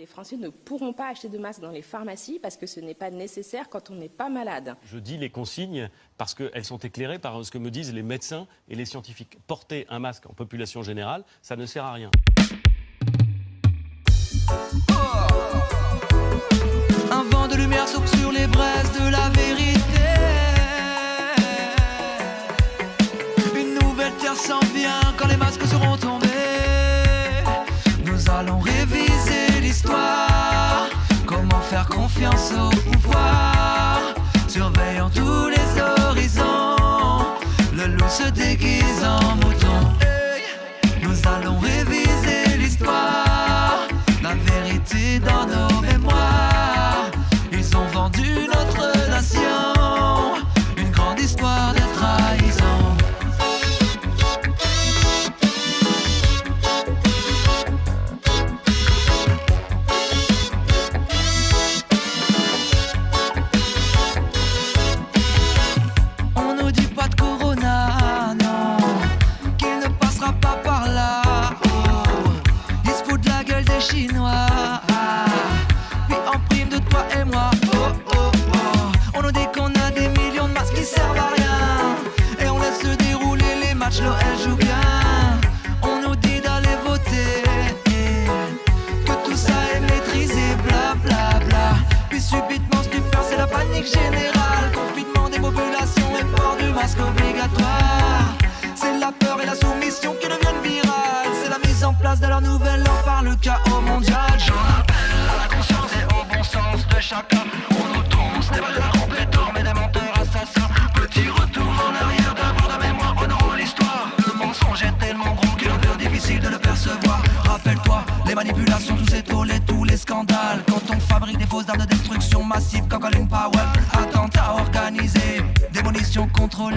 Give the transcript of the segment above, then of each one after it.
Les Français ne pourront pas acheter de masques dans les pharmacies parce que ce n'est pas nécessaire quand on n'est pas malade. Je dis les consignes parce qu'elles sont éclairées par ce que me disent les médecins et les scientifiques. Porter un masque en population générale, ça ne sert à rien. Un vent de lumière souffle sur les braises de la vérité. Une nouvelle terre s'en vient quand les masques seront tombés. Nous allons réviser l'histoire. Comment faire confiance au pouvoir, surveillant tous les horizons. Le loup se déguise en mouton. Nous allons réviser l'histoire. La vérité dans nos mémoires. Ils ont vendu notre nation. Une grande histoire de trahison. On nous dit pas de corona, non, qu'il ne passera pas par là. Oh, ils se foutent de la gueule des Chinois. Puis en prime de toi et moi. Oh oh oh. On nous dit qu'on a des millions de masques qui servent à rien. Et on laisse se dérouler les matchs, l'OL joue bien. On nous dit d'aller voter, que tout ça est maîtrisé, bla bla bla. Puis subitement stupeur, c'est la panique générale. Confinement des populations et port du masque obligatoire. C'est la peur et la soumission qui deviennent virales. C'est la mise en place de leur nouvelle ordre par le chaos mondial. J'en appelle à la conscience et au bon sens de chacun. On nous tronce des balles à compléteurs mais des menteurs assassins. Petit retour en arrière d'avoir de mémoire, honorant l'histoire. Le mensonge est tellement gros qu'il devient difficile de le percevoir. Rappelle-toi, les manipulations, tous ces tollés, tous les scandales. Quand on fabrique des fausses armes de destruction massive comme Colin Powell. Attentats organisés, démolition contrôlée.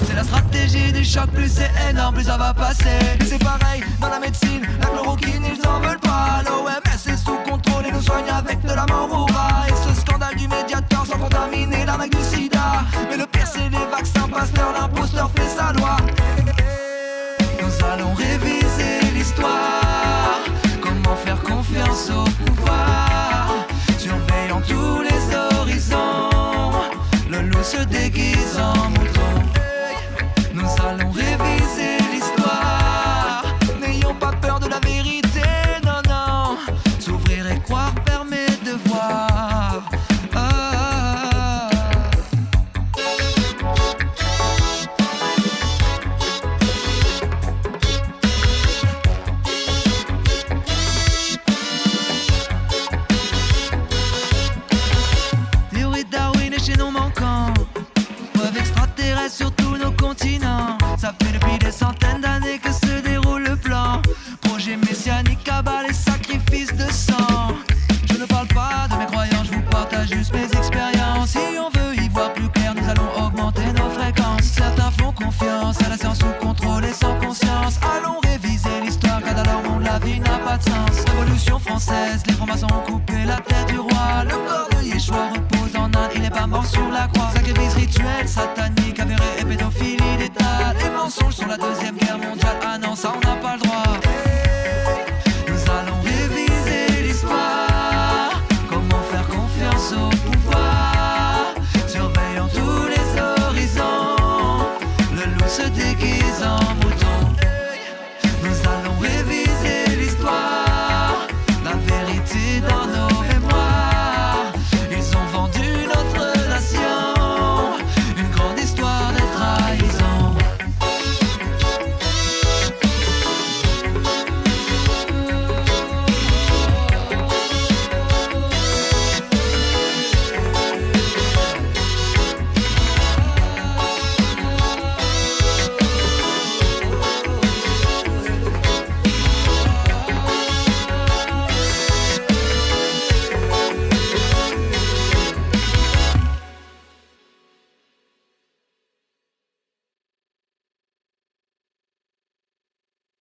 C'est la stratégie du choc, plus c'est énorme, plus ça va passer. C'est pareil dans la médecine, la chloroquine, ils n'en veulent pas. L'OMS est sous contrôle et nous soigne avec de la mort au rat. Et ce scandale du médiateur sans contaminer l'arnaque du sida. Mais le pire c'est les vaccins, Pasteur, l'imposteur fait sa loi. Nous allons réviser l'histoire. Comment faire confiance au pouvoir, surveillant tous les horizons. Le loup se déguise en mouton. Nous allons réviser l'histoire. N'ayons pas peur de la vérité, non, non. S'ouvrir et croire permet de voir. Théorie de Darwin est chez nos manquants. Preuve extraterrestre sur tous nos continents. Ça fait depuis des centaines d'années que se déroule le plan. Projet messianique, cabale et sacrifice de sang. Je ne parle pas de mes croyances, je vous partage juste mes expériences. Si on veut y voir plus clair, nous allons augmenter nos fréquences. Certains font confiance à la science sous contrôle et sans conscience. Allons réviser l'histoire, car dans leur monde la vie n'a pas de sens. Révolution française, les francs-maçons ont coupé la tête du roi. Le corps de Yeshua repose en Inde, il n'est pas mort sur la croix.